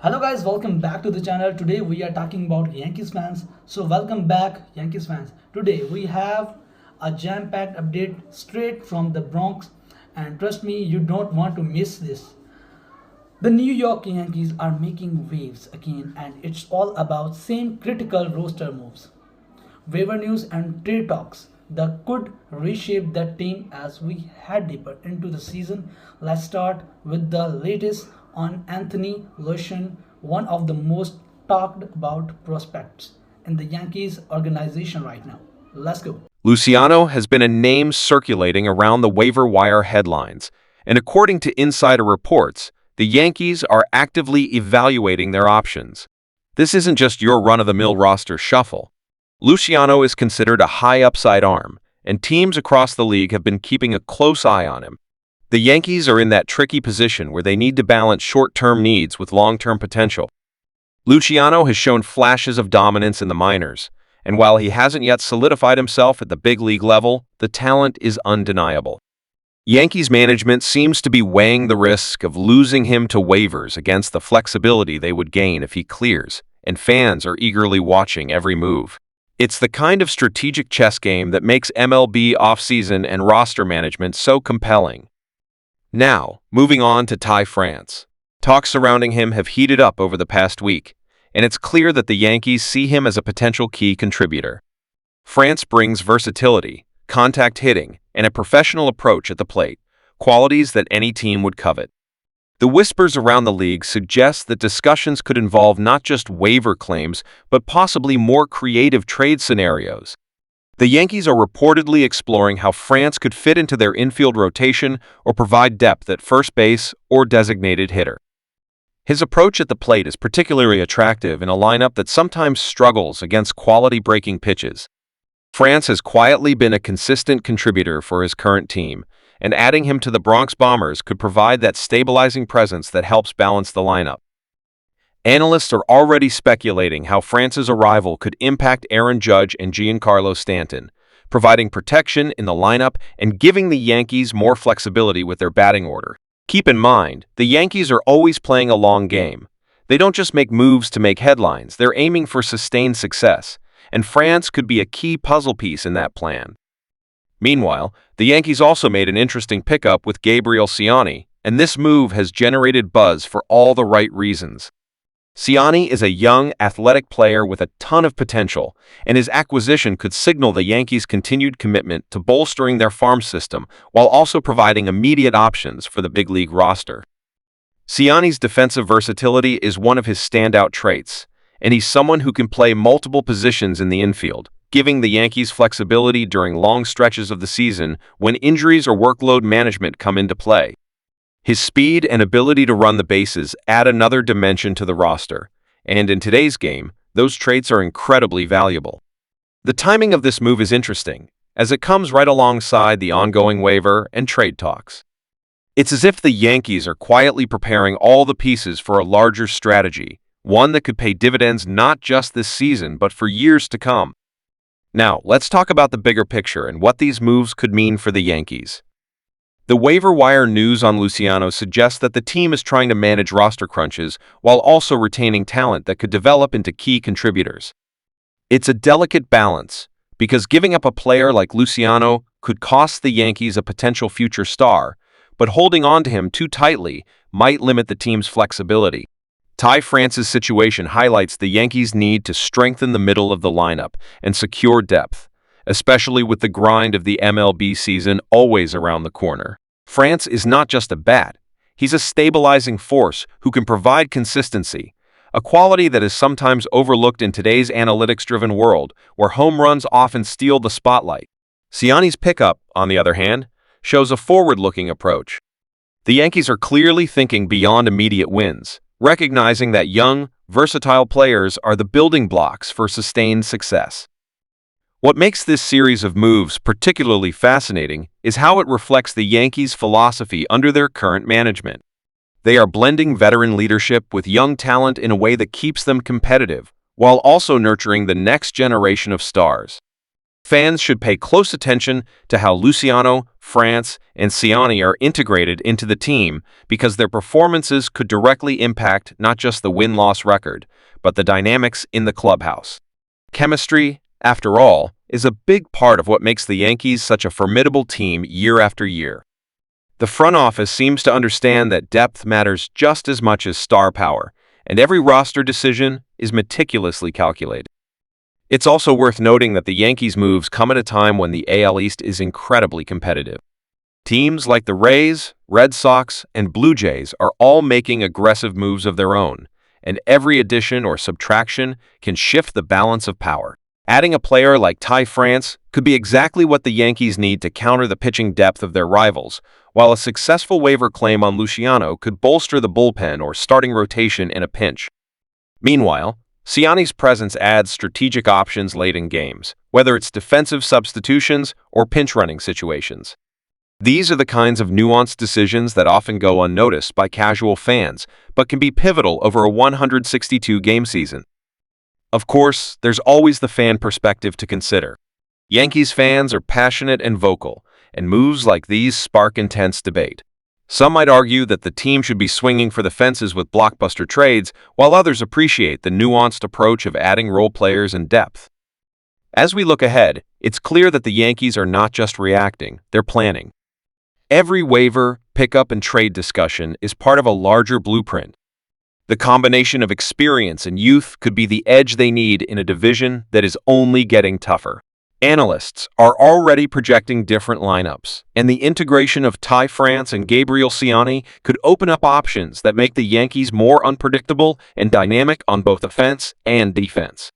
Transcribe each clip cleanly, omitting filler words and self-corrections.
Hello guys, welcome back to the channel. Today we are talking about Yankees fans. So welcome back Yankees fans. Today we have a jam-packed update straight from the Bronx, and trust me, you don't want to miss this. The New York Yankees are making waves again, and it's all about same critical roster moves, waiver news and trade talks that could reshape that team as we head deeper into the season. Let's start with the latest on Anthony Luciano, one of the most talked about prospects in the Yankees organization right now. Let's go. Luciano has been a name circulating around the waiver wire headlines, and according to insider reports, the Yankees are actively evaluating their options. This isn't just your run-of-the-mill roster shuffle. Luciano is considered a high-upside arm, and teams across the league have been keeping a close eye on him. The Yankees are in that tricky position where they need to balance short-term needs with long-term potential. Luciano has shown flashes of dominance in the minors, and while he hasn't yet solidified himself at the big league level, the talent is undeniable. Yankees management seems to be weighing the risk of losing him to waivers against the flexibility they would gain if he clears, and fans are eagerly watching every move. It's the kind of strategic chess game that makes MLB offseason and roster management so compelling. Now, moving on to Ty France. Talks surrounding him have heated up over the past week, and it's clear that the Yankees see him as a potential key contributor. France brings versatility, contact hitting, and a professional approach at the plate, qualities that any team would covet. The whispers around the league suggest that discussions could involve not just waiver claims, but possibly more creative trade scenarios. The Yankees are reportedly exploring how France could fit into their infield rotation or provide depth at first base or designated hitter. His approach at the plate is particularly attractive in a lineup that sometimes struggles against quality breaking pitches. France has quietly been a consistent contributor for his current team, and adding him to the Bronx Bombers could provide that stabilizing presence that helps balance the lineup. Analysts are already speculating how France's arrival could impact Aaron Judge and Giancarlo Stanton, providing protection in the lineup and giving the Yankees more flexibility with their batting order. Keep in mind, the Yankees are always playing a long game. They don't just make moves to make headlines, they're aiming for sustained success, and France could be a key puzzle piece in that plan. Meanwhile, the Yankees also made an interesting pickup with Gabriel Siani, and this move has generated buzz for all the right reasons. Siani is a young, athletic player with a ton of potential, and his acquisition could signal the Yankees' continued commitment to bolstering their farm system while also providing immediate options for the big league roster. Siani's defensive versatility is one of his standout traits, and he's someone who can play multiple positions in the infield, giving the Yankees flexibility during long stretches of the season when injuries or workload management come into play. His speed and ability to run the bases add another dimension to the roster, and in today's game, those traits are incredibly valuable. The timing of this move is interesting, as it comes right alongside the ongoing waiver and trade talks. It's as if the Yankees are quietly preparing all the pieces for a larger strategy, one that could pay dividends not just this season but for years to come. Now, let's talk about the bigger picture and what these moves could mean for the Yankees. The waiver wire news on Luciano suggests that the team is trying to manage roster crunches while also retaining talent that could develop into key contributors. It's a delicate balance, because giving up a player like Luciano could cost the Yankees a potential future star, but holding on to him too tightly might limit the team's flexibility. Ty France's situation highlights the Yankees' need to strengthen the middle of the lineup and secure depth, especially with the grind of the MLB season always around the corner. France is not just a bat, he's a stabilizing force who can provide consistency, a quality that is sometimes overlooked in today's analytics-driven world where home runs often steal the spotlight. Siani's pickup, on the other hand, shows a forward-looking approach. The Yankees are clearly thinking beyond immediate wins, recognizing that young, versatile players are the building blocks for sustained success. What makes this series of moves particularly fascinating is how it reflects the Yankees' philosophy under their current management. They are blending veteran leadership with young talent in a way that keeps them competitive, while also nurturing the next generation of stars. Fans should pay close attention to how Luciano, France, and Siani are integrated into the team because their performances could directly impact not just the win-loss record, but the dynamics in the clubhouse. Chemistry, after all, is a big part of what makes the Yankees such a formidable team year after year. The front office seems to understand that depth matters just as much as star power, and every roster decision is meticulously calculated. It's also worth noting that the Yankees' moves come at a time when the AL East is incredibly competitive. Teams like the Rays, Red Sox, and Blue Jays are all making aggressive moves of their own, and every addition or subtraction can shift the balance of power. Adding a player like Ty France could be exactly what the Yankees need to counter the pitching depth of their rivals, while a successful waiver claim on Luciano could bolster the bullpen or starting rotation in a pinch. Meanwhile, Siani's presence adds strategic options late in games, whether it's defensive substitutions or pinch-running situations. These are the kinds of nuanced decisions that often go unnoticed by casual fans, but can be pivotal over a 162-game season. Of course, there's always the fan perspective to consider. Yankees fans are passionate and vocal, and moves like these spark intense debate. Some might argue that the team should be swinging for the fences with blockbuster trades, while others appreciate the nuanced approach of adding role players and depth. As we look ahead, it's clear that the Yankees are not just reacting, they're planning. Every waiver, pickup, and trade discussion is part of a larger blueprint. The combination of experience and youth could be the edge they need in a division that is only getting tougher. Analysts are already projecting different lineups, and the integration of Ty France and Gabriel Siani could open up options that make the Yankees more unpredictable and dynamic on both offense and defense.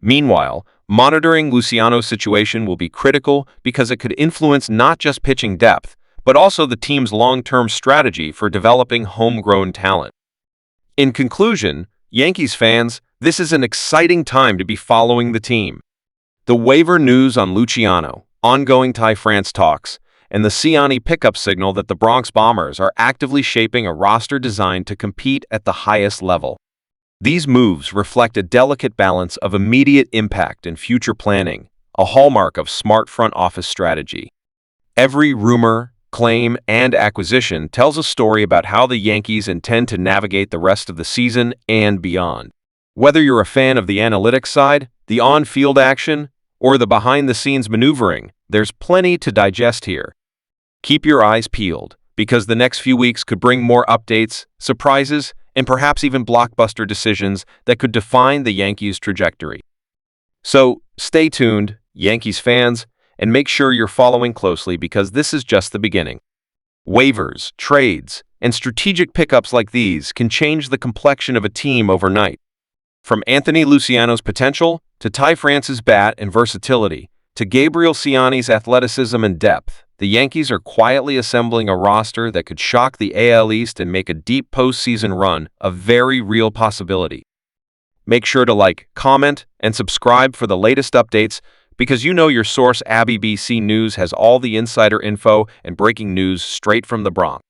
Meanwhile, monitoring Luciano's situation will be critical because it could influence not just pitching depth, but also the team's long-term strategy for developing homegrown talent. In conclusion, Yankees fans, this is an exciting time to be following the team. The waiver news on Luciano, ongoing Ty France talks, and the Siani pickup signal that the Bronx Bombers are actively shaping a roster designed to compete at the highest level. These moves reflect a delicate balance of immediate impact and future planning, a hallmark of smart front office strategy. Every rumor, claim, and acquisition tells a story about how the Yankees intend to navigate the rest of the season and beyond. Whether you're a fan of the analytics side, the on-field action, or the behind-the-scenes maneuvering, there's plenty to digest here. Keep your eyes peeled, because the next few weeks could bring more updates, surprises, and perhaps even blockbuster decisions that could define the Yankees' trajectory. So, stay tuned, Yankees fans, and make sure you're following closely because this is just the beginning. Waivers, trades, and strategic pickups like these can change the complexion of a team overnight. From Anthony Luciano's potential, to Ty France's bat and versatility, to Gabriel Siani's athleticism and depth, the Yankees are quietly assembling a roster that could shock the AL East and make a deep postseason run a very real possibility. Make sure to like, comment, and subscribe for the latest updates because you know your source ABC News has all the insider info and breaking news straight from the Bronx.